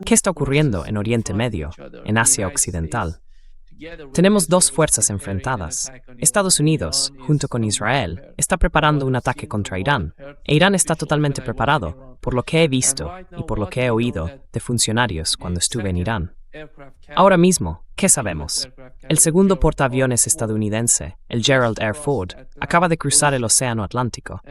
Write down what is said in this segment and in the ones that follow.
¿Qué está ocurriendo en Oriente Medio, en Asia Occidental? Tenemos dos fuerzas enfrentadas. Estados Unidos, junto con Israel, está preparando un ataque contra Irán, e Irán está totalmente preparado, por lo que he visto y por lo que he oído de funcionarios cuando estuve en Irán. Ahora mismo, ¿qué sabemos? El segundo portaaviones estadounidense, el Gerald R. Ford, acaba de cruzar el Océano Atlántico.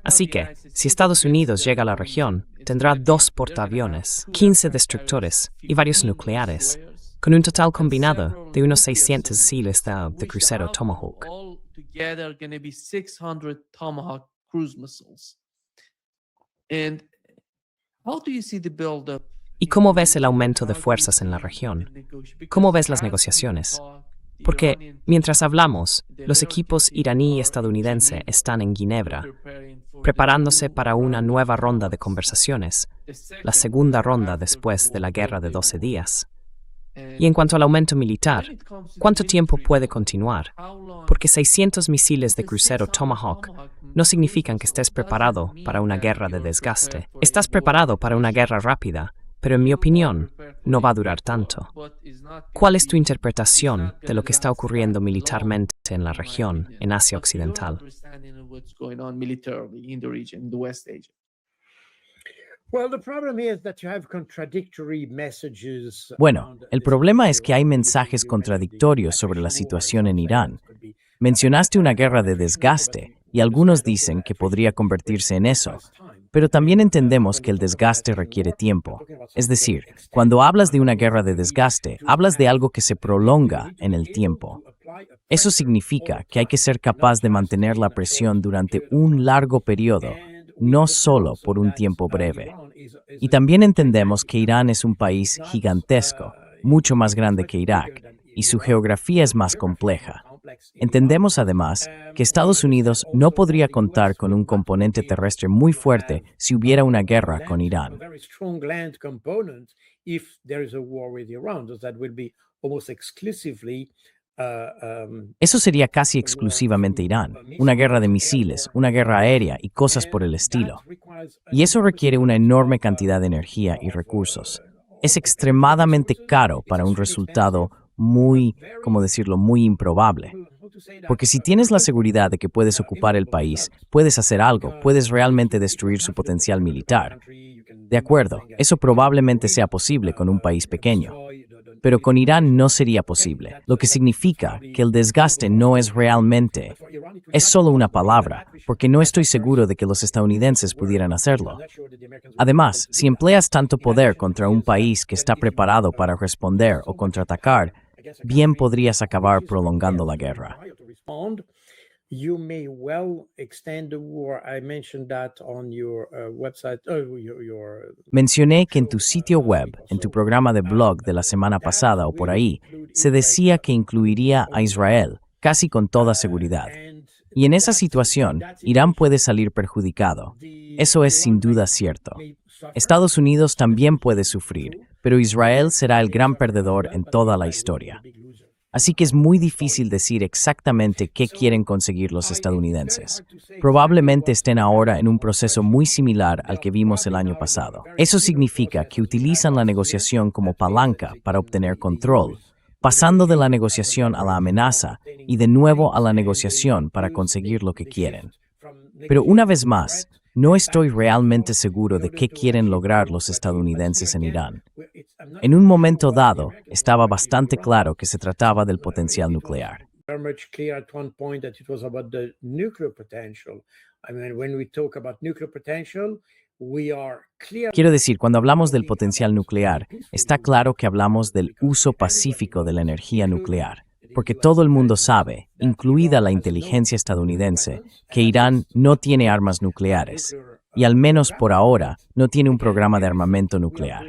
Así que, si Estados Unidos llega a la región, tendrá 2 portaaviones, 15 destructores y varios nucleares, con un total combinado de unos 600 misiles de crucero Tomahawk. ¿Y cómo ves el aumento de fuerzas en la región? ¿Cómo ves las negociaciones? Porque, mientras hablamos, los equipos iraní y estadounidense están en Ginebra, preparándose para una nueva ronda de conversaciones, la segunda ronda después de la guerra de 12 días. Y en cuanto al aumento militar, ¿cuánto tiempo puede continuar? Porque 600 misiles de crucero Tomahawk no significan que estés preparado para una guerra de desgaste. Estás preparado para una guerra rápida, pero en mi opinión, no va a durar tanto. ¿Cuál es tu interpretación de lo que está ocurriendo militarmente en la región, en Asia Occidental? Bueno, el problema es que hay mensajes contradictorios sobre la situación en Irán. Mencionaste una guerra de desgaste, y algunos dicen que podría convertirse en eso, pero también entendemos que el desgaste requiere tiempo. Es decir, cuando hablas de una guerra de desgaste, hablas de algo que se prolonga en el tiempo. Eso significa que hay que ser capaz de mantener la presión durante un largo periodo, no solo por un tiempo breve. Y también entendemos que Irán es un país gigantesco, mucho más grande que Irak, y su geografía es más compleja. Entendemos además que Estados Unidos no podría contar con un componente terrestre muy fuerte si hubiera una guerra con Irán. Eso sería casi exclusivamente Irán, una guerra de misiles, una guerra aérea y cosas por el estilo. Y eso requiere una enorme cantidad de energía y recursos. Es extremadamente caro para un resultado muy improbable. Porque si tienes la seguridad de que puedes ocupar el país, puedes hacer algo, puedes realmente destruir su potencial militar. De acuerdo, eso probablemente sea posible con un país pequeño. Pero con Irán no sería posible, lo que significa que el desgaste no es realmente, es solo una palabra, porque no estoy seguro de que los estadounidenses pudieran hacerlo. Además, si empleas tanto poder contra un país que está preparado para responder o contraatacar, bien podrías acabar prolongando la guerra. Mencioné que en tu sitio web, en tu programa de blog de la semana pasada o por ahí, se decía que incluiría a Israel, casi con toda seguridad. Y en esa situación, Irán puede salir perjudicado. Eso es sin duda cierto. Estados Unidos también puede sufrir, pero Israel será el gran perdedor en toda la historia. Así que es muy difícil decir exactamente qué quieren conseguir los estadounidenses. Probablemente estén ahora en un proceso muy similar al que vimos el año pasado. Eso significa que utilizan la negociación como palanca para obtener control, pasando de la negociación a la amenaza y de nuevo a la negociación para conseguir lo que quieren. Pero una vez más, no estoy realmente seguro de qué quieren lograr los estadounidenses en Irán. En un momento dado, estaba bastante claro que se trataba del potencial nuclear. Quiero decir, cuando hablamos del potencial nuclear, está claro que hablamos del uso pacífico de la energía nuclear, porque todo el mundo sabe, incluida la inteligencia estadounidense, que Irán no tiene armas nucleares, y al menos por ahora no tiene un programa de armamento nuclear.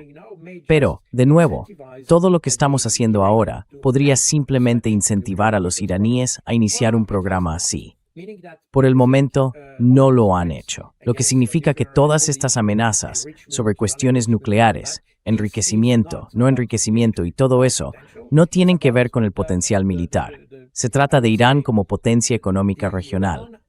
Pero, de nuevo, todo lo que estamos haciendo ahora podría simplemente incentivar a los iraníes a iniciar un programa así. Por el momento, no lo han hecho, lo que significa que todas estas amenazas sobre cuestiones nucleares, enriquecimiento, no enriquecimiento y todo eso, no tienen que ver con el potencial militar. Se trata de Irán como potencia económica regional,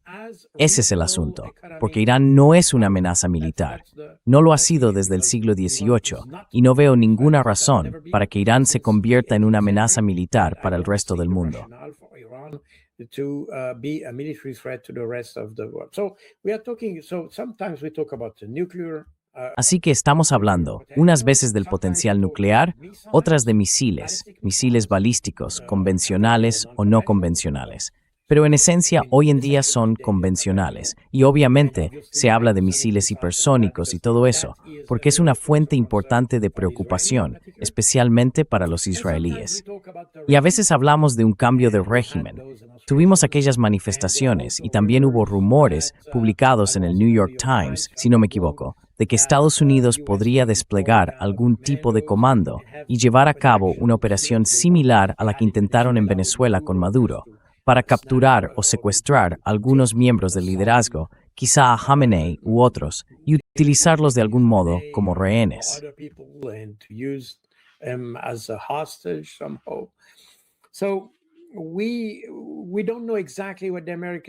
Ese es el asunto, porque Irán no es una amenaza militar. No lo ha sido desde el siglo XVIII, y no veo ninguna razón para que Irán se convierta en una amenaza militar para el resto del mundo. Así que estamos hablando unas veces del potencial nuclear, otras de misiles, misiles balísticos, convencionales o no convencionales. Pero en esencia hoy en día son convencionales, y obviamente se habla de misiles hipersónicos y todo eso, porque es una fuente importante de preocupación, especialmente para los israelíes. Y a veces hablamos de un cambio de régimen. Tuvimos aquellas manifestaciones y también hubo rumores publicados en el New York Times, si no me equivoco, de que Estados Unidos podría desplegar algún tipo de comando y llevar a cabo una operación similar a la que intentaron en Venezuela con Maduro, para capturar o secuestrar a algunos miembros del liderazgo, quizá a Khamenei u otros, y utilizarlos de algún modo como rehenes.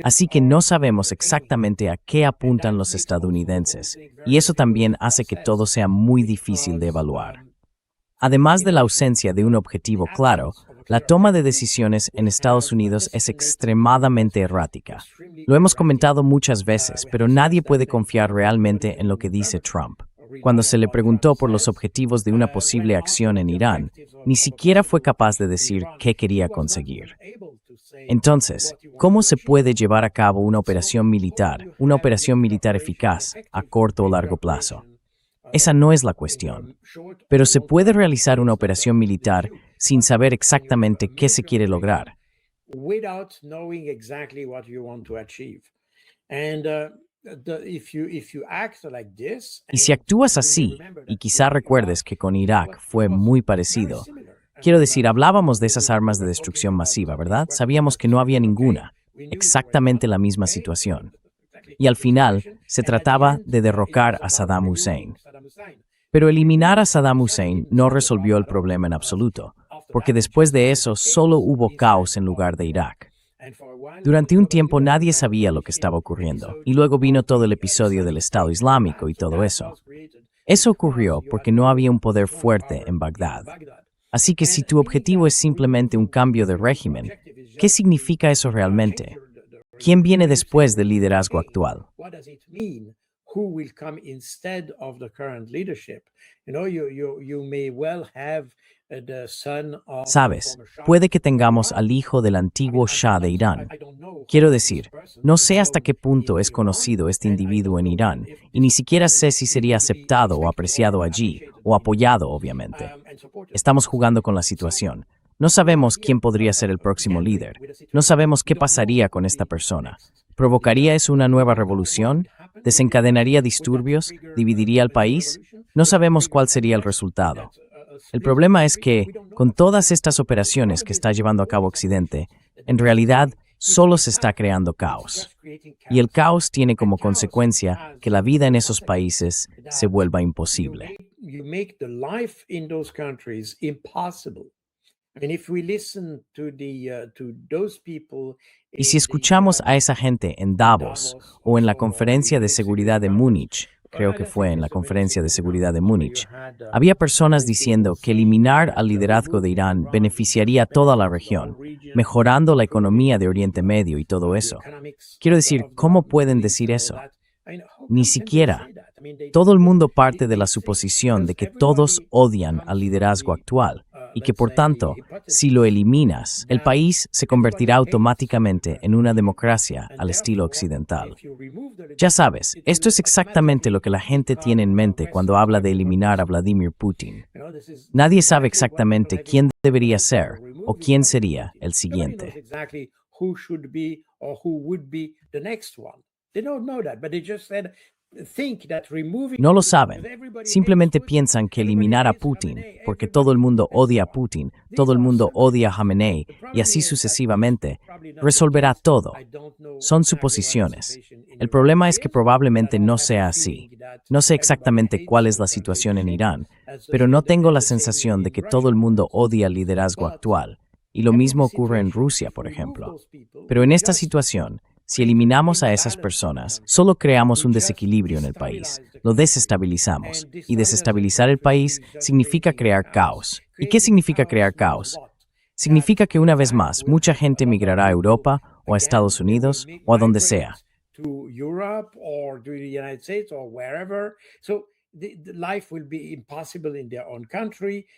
Así que no sabemos exactamente a qué apuntan los estadounidenses, y eso también hace que todo sea muy difícil de evaluar. Además de la ausencia de un objetivo claro, la toma de decisiones en Estados Unidos es extremadamente errática. Lo hemos comentado muchas veces, pero nadie puede confiar realmente en lo que dice Trump. Cuando se le preguntó por los objetivos de una posible acción en Irán, ni siquiera fue capaz de decir qué quería conseguir. Entonces, ¿cómo se puede llevar a cabo una operación militar eficaz, a corto o largo plazo? Esa no es la cuestión. Pero se puede realizar una operación militar sin saber exactamente qué se quiere lograr. Y si actúas así, y quizá recuerdes que con Irak fue muy parecido, quiero decir, hablábamos de esas armas de destrucción masiva, ¿verdad? Sabíamos que no había ninguna, exactamente la misma situación. Y al final, se trataba de derrocar a Saddam Hussein. Pero eliminar a Saddam Hussein no resolvió el problema en absoluto, porque después de eso solo hubo caos en lugar de Irak. Durante un tiempo nadie sabía lo que estaba ocurriendo, y luego vino todo el episodio del Estado Islámico y todo eso. Eso ocurrió porque no había un poder fuerte en Bagdad. Así que si tu objetivo es simplemente un cambio de régimen, ¿qué significa eso realmente? ¿Quién viene después del liderazgo actual? Sabes, puede que tengamos al hijo del antiguo Shah de Irán. Quiero decir, no sé hasta qué punto es conocido este individuo en Irán, y ni siquiera sé si sería aceptado o apreciado allí, o apoyado, obviamente. Estamos jugando con la situación. No sabemos quién podría ser el próximo líder. No sabemos qué pasaría con esta persona. ¿Provocaría eso una nueva revolución? ¿Desencadenaría disturbios? ¿Dividiría al país? No sabemos cuál sería el resultado. El problema es que, con todas estas operaciones que está llevando a cabo Occidente, en realidad solo se está creando caos. Y el caos tiene como consecuencia que la vida en esos países se vuelva imposible. Y si escuchamos a esa gente en Davos o en la Conferencia de Seguridad de Múnich, creo que fue en la Conferencia de Seguridad de Múnich, había personas diciendo que eliminar al liderazgo de Irán beneficiaría a toda la región, mejorando la economía de Oriente Medio y todo eso. Quiero decir, ¿cómo pueden decir eso? Ni siquiera. Todo el mundo parte de la suposición de que todos odian al liderazgo actual y que, por tanto, si lo eliminas, el país se convertirá automáticamente en una democracia al estilo occidental. Ya sabes, esto es exactamente lo que la gente tiene en mente cuando habla de eliminar a Vladimir Putin. Nadie sabe exactamente quién debería ser o quién sería el siguiente. No lo saben. Simplemente piensan que eliminar a Putin, porque todo el mundo odia a Putin, todo el mundo odia a Khamenei, y así sucesivamente, resolverá todo. Son suposiciones. El problema es que probablemente no sea así. No sé exactamente cuál es la situación en Irán, pero no tengo la sensación de que todo el mundo odia el liderazgo actual. Y lo mismo ocurre en Rusia, por ejemplo. Pero en esta situación, Si eliminamos a esas personas, solo creamos un desequilibrio en el país, lo desestabilizamos, y desestabilizar el país significa crear caos. ¿Y qué significa crear caos? Significa que una vez más, mucha gente migrará a Europa o a Estados Unidos o a donde sea.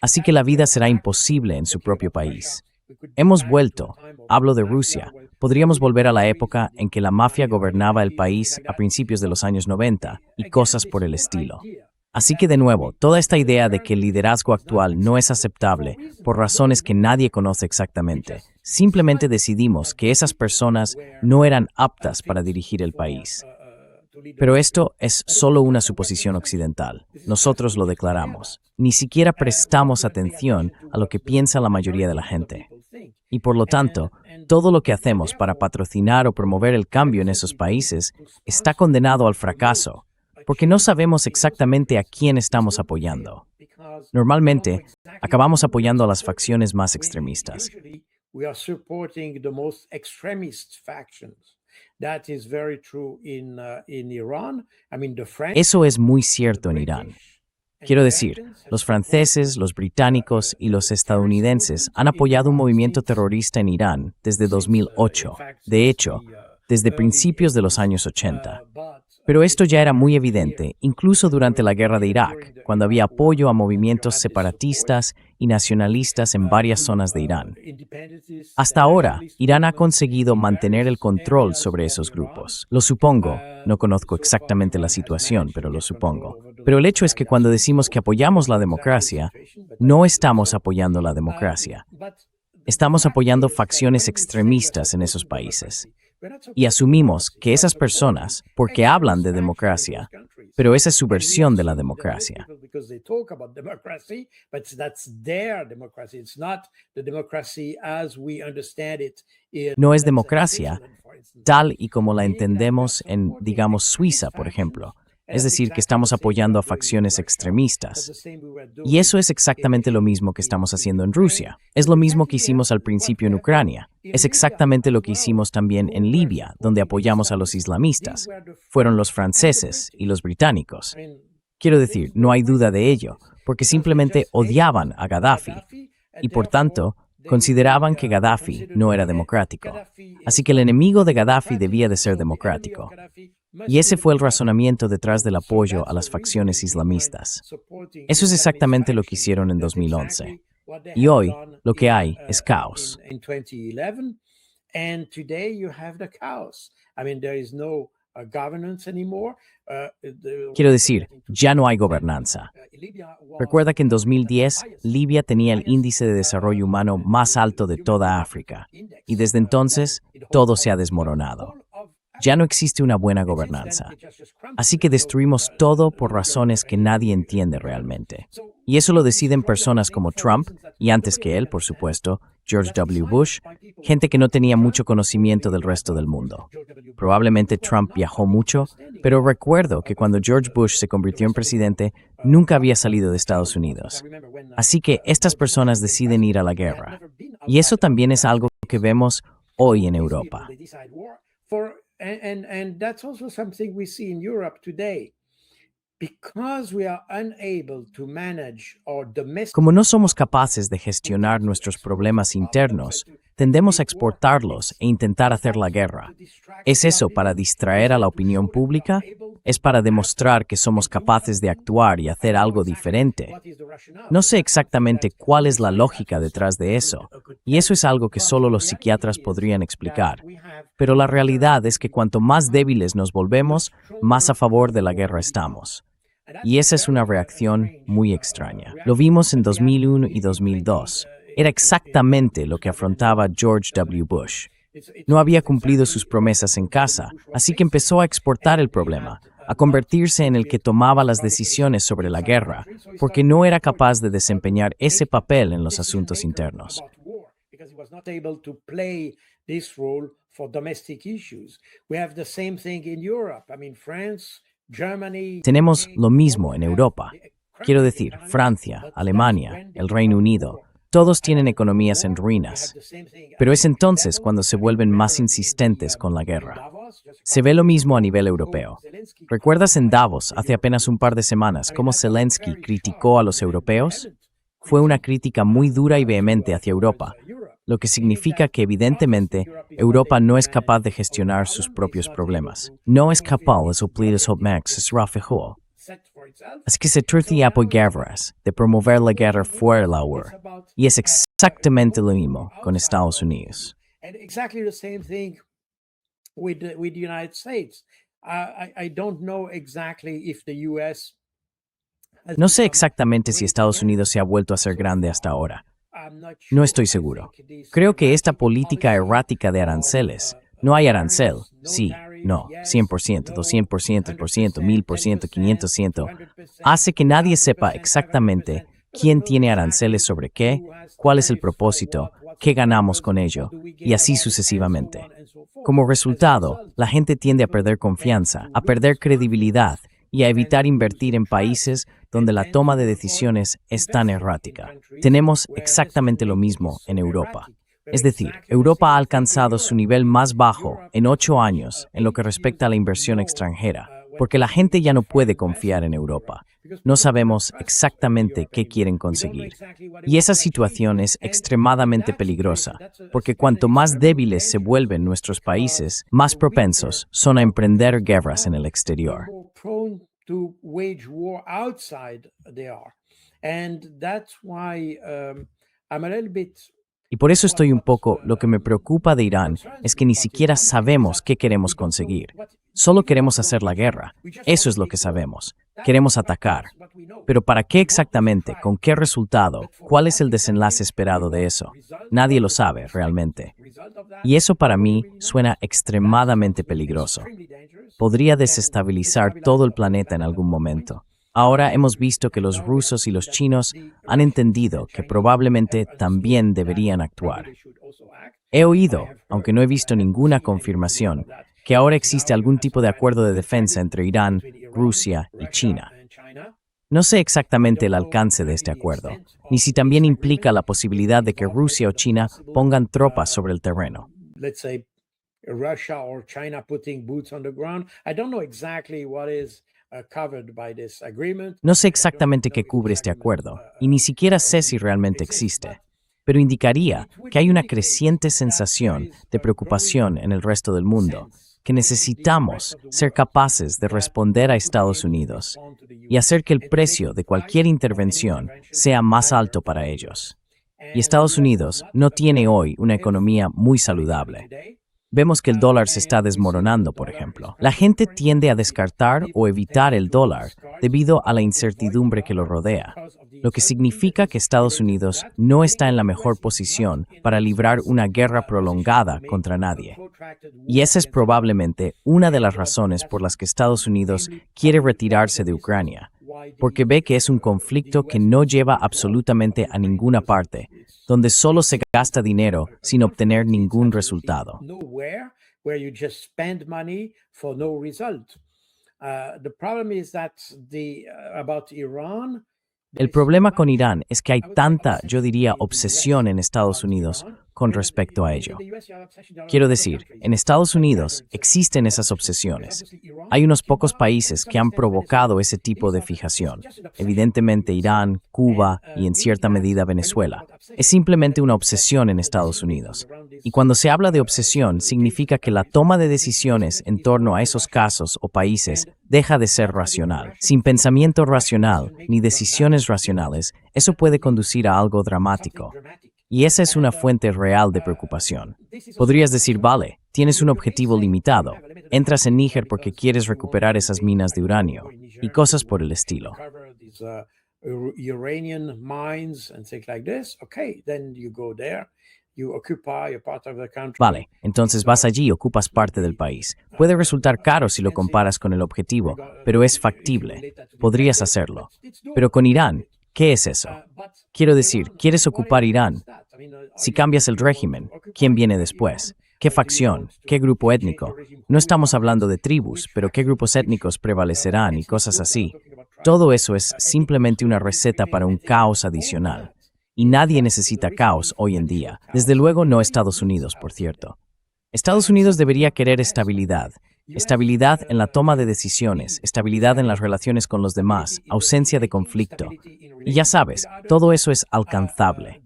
Así que la vida será imposible en su propio país. Hemos vuelto, hablo de Rusia, podríamos volver a la época en que la mafia gobernaba el país a principios de los años 90 y cosas por el estilo. Así que de nuevo, toda esta idea de que el liderazgo actual no es aceptable por razones que nadie conoce exactamente, simplemente decidimos que esas personas no eran aptas para dirigir el país. Pero esto es solo una suposición occidental. Nosotros lo declaramos. Ni siquiera prestamos atención a lo que piensa la mayoría de la gente. Y por lo tanto, todo lo que hacemos para patrocinar o promover el cambio en esos países está condenado al fracaso, porque no sabemos exactamente a quién estamos apoyando. Normalmente, acabamos apoyando a las facciones más extremistas. Eso es muy cierto en Irán. Quiero decir, los franceses, los británicos y los estadounidenses han apoyado un movimiento terrorista en Irán desde 2008, de hecho, desde principios de los años 80. Pero esto ya era muy evidente, incluso durante la guerra de Irak, cuando había apoyo a movimientos separatistas y nacionalistas en varias zonas de Irán. Hasta ahora, Irán ha conseguido mantener el control sobre esos grupos. Lo supongo, no conozco exactamente la situación, pero lo supongo. Pero el hecho es que cuando decimos que apoyamos la democracia, no estamos apoyando la democracia. Estamos apoyando facciones extremistas en esos países. Y asumimos que esas personas, porque hablan de democracia, pero esa es su versión de la democracia. No es democracia tal y como la entendemos en, digamos, Suiza, por ejemplo. Es decir, que estamos apoyando a facciones extremistas. Y eso es exactamente lo mismo que estamos haciendo en Rusia. Es lo mismo que hicimos al principio en Ucrania. Es exactamente lo que hicimos también en Libia, donde apoyamos a los islamistas. Fueron los franceses y los británicos. Quiero decir, no hay duda de ello, porque simplemente odiaban a Gaddafi. Y por tanto, consideraban que Gaddafi no era democrático. Así que el enemigo de Gaddafi debía de ser democrático. Y ese fue el razonamiento detrás del apoyo a las facciones islamistas. Eso es exactamente lo que hicieron en 2011. Y hoy, lo que hay es caos. Quiero decir, ya no hay gobernanza. Recuerda que en 2010, Libia tenía el índice de desarrollo humano más alto de toda África. Y desde entonces, todo se ha desmoronado. Ya no existe una buena gobernanza. Así que destruimos todo por razones que nadie entiende realmente. Y eso lo deciden personas como Trump, y antes que él, por supuesto, George W. Bush, gente que no tenía mucho conocimiento del resto del mundo. Probablemente Trump viajó mucho, pero recuerdo que cuando George Bush se convirtió en presidente, nunca había salido de Estados Unidos. Así que estas personas deciden ir a la guerra. Y eso también es algo que vemos hoy en Europa. And that's also something we see in Europe today. Because we are unable to manage our domestic... Como no somos capaces de gestionar nuestros problemas internos, tendemos a exportarlos e intentar hacer la guerra. ¿Es eso para distraer a la opinión pública? ¿Es para demostrar que somos capaces de actuar y hacer algo diferente? No sé exactamente cuál es la lógica detrás de eso, y eso es algo que solo los psiquiatras podrían explicar. Pero la realidad es que cuanto más débiles nos volvemos, más a favor de la guerra estamos. Y esa es una reacción muy extraña. Lo vimos en 2001 y 2002. Era exactamente lo que afrontaba George W. Bush. No había cumplido sus promesas en casa, así que empezó a exportar el problema, a convertirse en el que tomaba las decisiones sobre la guerra, porque no era capaz de desempeñar ese papel en los asuntos internos. Tenemos lo mismo en Europa. Quiero decir, Francia, Alemania, el Reino Unido, todos tienen economías en ruinas. Pero es entonces cuando se vuelven más insistentes con la guerra. Se ve lo mismo a nivel europeo. ¿Recuerdas en Davos, hace apenas un par de semanas, cómo Zelensky criticó a los europeos? Fue una crítica muy dura y vehemente hacia Europa, lo que significa que evidentemente Europa no es capaz de gestionar sus propios problemas. No es capaz de suplir los objetivos refugiados. Así que se trata de apoyar de promover la guerra fuera de la UE. Y es exactamente lo mismo con Estados Unidos. And exactly the same thing with the United States. I don't know exactly if the US has No sé become exactamente si Estados Unidos se ha vuelto a ser grande hasta ahora. No estoy seguro. Creo que esta política errática de aranceles, no hay arancel, sí, no, 100%, 200%, 1000%, 500%, hace que nadie sepa exactamente quién tiene aranceles sobre qué, cuál es el propósito, qué ganamos con ello, y así sucesivamente. Como resultado, la gente tiende a perder confianza, a perder credibilidad y a evitar invertir en países donde la toma de decisiones es tan errática. Tenemos exactamente lo mismo en Europa. Es decir, Europa ha alcanzado su nivel más bajo en 8 años en lo que respecta a la inversión extranjera, porque la gente ya no puede confiar en Europa. No sabemos exactamente qué quieren conseguir. Y esa situación es extremadamente peligrosa, porque cuanto más débiles se vuelven nuestros países, más propensos son a emprender guerras en el exterior. prone to wage war outside they are. And that's why I'm a little bit. Y por eso estoy un poco, lo que me preocupa de Irán es que ni siquiera sabemos qué queremos conseguir. Solo queremos hacer la guerra. Eso es lo que sabemos. Queremos atacar. Pero ¿para qué exactamente? ¿Con qué resultado? ¿Cuál es el desenlace esperado de eso? Nadie lo sabe realmente. Y eso para mí suena extremadamente peligroso. Podría desestabilizar todo el planeta en algún momento. Ahora hemos visto que los rusos y los chinos han entendido que probablemente también deberían actuar. He oído, aunque no he visto ninguna confirmación, que ahora existe algún tipo de acuerdo de defensa entre Irán, Rusia y China. No sé exactamente el alcance de este acuerdo, ni si también implica la posibilidad de que Rusia o China pongan tropas sobre el terreno. Let's say Russia or China putting boots on the ground. I don't know exactly what is covered by this agreement. No sé exactamente qué cubre este acuerdo, y ni siquiera sé si realmente existe, pero indicaría que hay una creciente sensación de preocupación en el resto del mundo, que necesitamos ser capaces de responder a Estados Unidos y hacer que el precio de cualquier intervención sea más alto para ellos. Y Estados Unidos no tiene hoy una economía muy saludable. Vemos que el dólar se está desmoronando, por ejemplo. La gente tiende a descartar o evitar el dólar debido a la incertidumbre que lo rodea, lo que significa que Estados Unidos no está en la mejor posición para librar una guerra prolongada contra nadie. Y esa es probablemente una de las razones por las que Estados Unidos quiere retirarse de Ucrania, porque ve que es un conflicto que no lleva absolutamente a ninguna parte, donde solo se gasta dinero sin obtener ningún resultado. Nowhere where you just spend money for no result. The problem is that about Iran. El problema con Irán es que hay tanta, yo diría, obsesión en Estados Unidos con respecto a ello. Quiero decir, en Estados Unidos existen esas obsesiones. Hay unos pocos países que han provocado ese tipo de fijación. Evidentemente Irán, Cuba y en cierta medida Venezuela. Es simplemente una obsesión en Estados Unidos. Y cuando se habla de obsesión, significa que la toma de decisiones en torno a esos casos o países deja de ser racional. Sin pensamiento racional ni decisiones racionales, eso puede conducir a algo dramático. Y esa es una fuente real de preocupación. Podrías decir, vale, tienes un objetivo limitado. Entras en Níger porque quieres recuperar esas minas de uranio y cosas por el estilo. Uranian mines and things like this. Okay, then you go there. You occupy a part of the country. Vale, entonces vas allí y ocupas parte del país. Puede resultar caro si lo comparas con el objetivo, pero es factible. Podrías hacerlo. Pero con Irán, ¿qué es eso? Quiero decir, ¿quieres ocupar Irán? Si cambias el régimen, ¿quién viene después? ¿Qué facción? ¿Qué grupo étnico? No estamos hablando de tribus, pero ¿qué grupos étnicos prevalecerán y cosas así? Todo eso es simplemente una receta para un caos adicional. Y nadie necesita caos hoy en día. Desde luego no Estados Unidos, por cierto. Estados Unidos debería querer estabilidad. Estabilidad en la toma de decisiones, estabilidad en las relaciones con los demás, ausencia de conflicto. Y ya sabes, todo eso es alcanzable.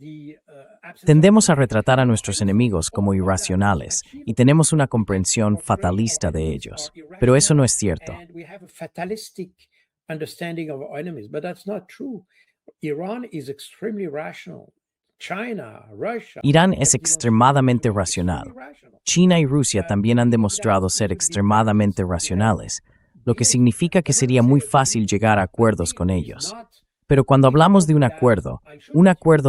Tendemos a retratar a nuestros enemigos como irracionales y tenemos una comprensión fatalista de ellos. Pero eso no es cierto. Irán es extremadamente racional. China y Rusia también han demostrado ser extremadamente racionales, lo que significa que sería muy fácil llegar a acuerdos con ellos. Pero cuando hablamos de un acuerdo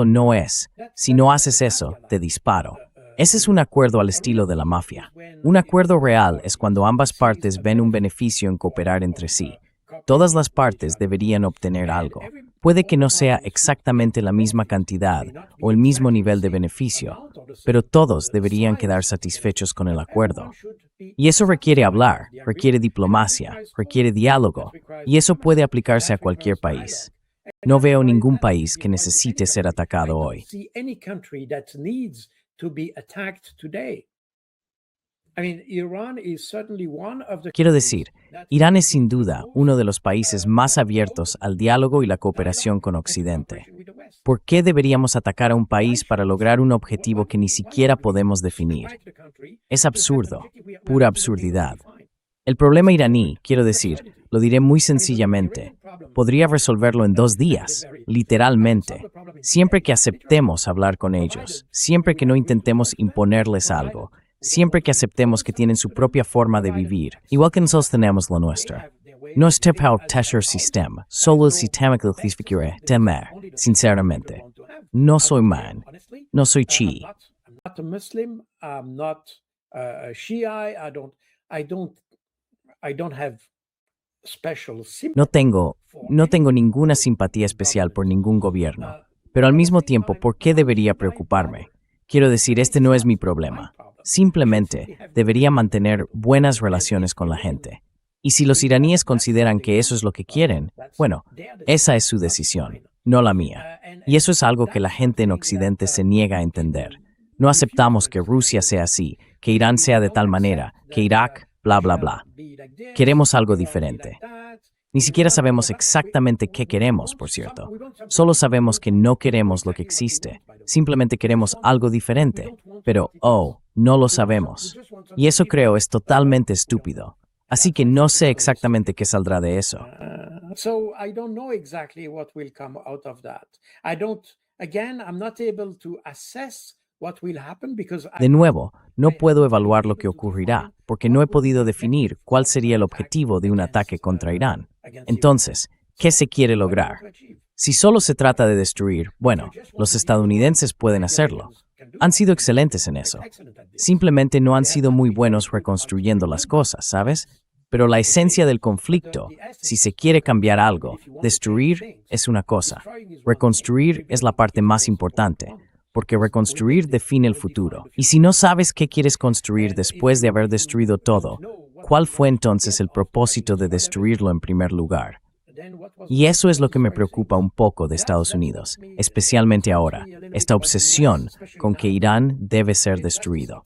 no es, si no haces eso, te disparo. Ese es un acuerdo al estilo de la mafia. Un acuerdo real es cuando ambas partes ven un beneficio en cooperar entre sí. Todas las partes deberían obtener algo. Puede que no sea exactamente la misma cantidad o el mismo nivel de beneficio, pero todos deberían quedar satisfechos con el acuerdo. Y eso requiere hablar, requiere diplomacia, requiere diálogo, y eso puede aplicarse a cualquier país. No veo ningún país que necesite ser atacado hoy. Quiero decir, Irán es sin duda uno de los países más abiertos al diálogo y la cooperación con Occidente. ¿Por qué deberíamos atacar a un país para lograr un objetivo que ni siquiera podemos definir? Es absurdo, pura absurdidad. El problema iraní, quiero decir, lo diré muy sencillamente, podría resolverlo en 2 días, literalmente, siempre que aceptemos hablar con ellos, siempre que no intentemos imponerles algo, siempre que aceptemos que tienen su propia forma de vivir, igual que nosotros tenemos la nuestra. No es tipo tesher sistema, solo el sistema que les quiere temer, sinceramente. No soy man, no soy chi. No tengo ninguna simpatía especial por ningún gobierno, pero al mismo tiempo, ¿por qué debería preocuparme? Quiero decir, este no es mi problema. Simplemente debería mantener buenas relaciones con la gente. Y si los iraníes consideran que eso es lo que quieren, bueno, esa es su decisión, no la mía. Y eso es algo que la gente en Occidente se niega a entender. No aceptamos que Rusia sea así, que Irán sea de tal manera, que Irak, bla, bla, bla. Queremos algo diferente. Ni siquiera sabemos exactamente qué queremos, por cierto. Solo sabemos que no queremos lo que existe. Simplemente queremos algo diferente. Pero, no lo sabemos. Y eso creo es totalmente estúpido. Así que no sé exactamente qué saldrá de eso. De nuevo, no puedo evaluar lo que ocurrirá, porque no he podido definir cuál sería el objetivo de un ataque contra Irán. Entonces, ¿qué se quiere lograr? Si solo se trata de destruir, bueno, los estadounidenses pueden hacerlo. Han sido excelentes en eso. Simplemente no han sido muy buenos reconstruyendo las cosas, ¿sabes? Pero la esencia del conflicto, si se quiere cambiar algo, destruir es una cosa. Reconstruir es la parte más importante, porque reconstruir define el futuro. Y si no sabes qué quieres construir después de haber destruido todo, ¿cuál fue entonces el propósito de destruirlo en primer lugar? Y eso es lo que me preocupa un poco de Estados Unidos, especialmente ahora, esta obsesión con que Irán debe ser destruido.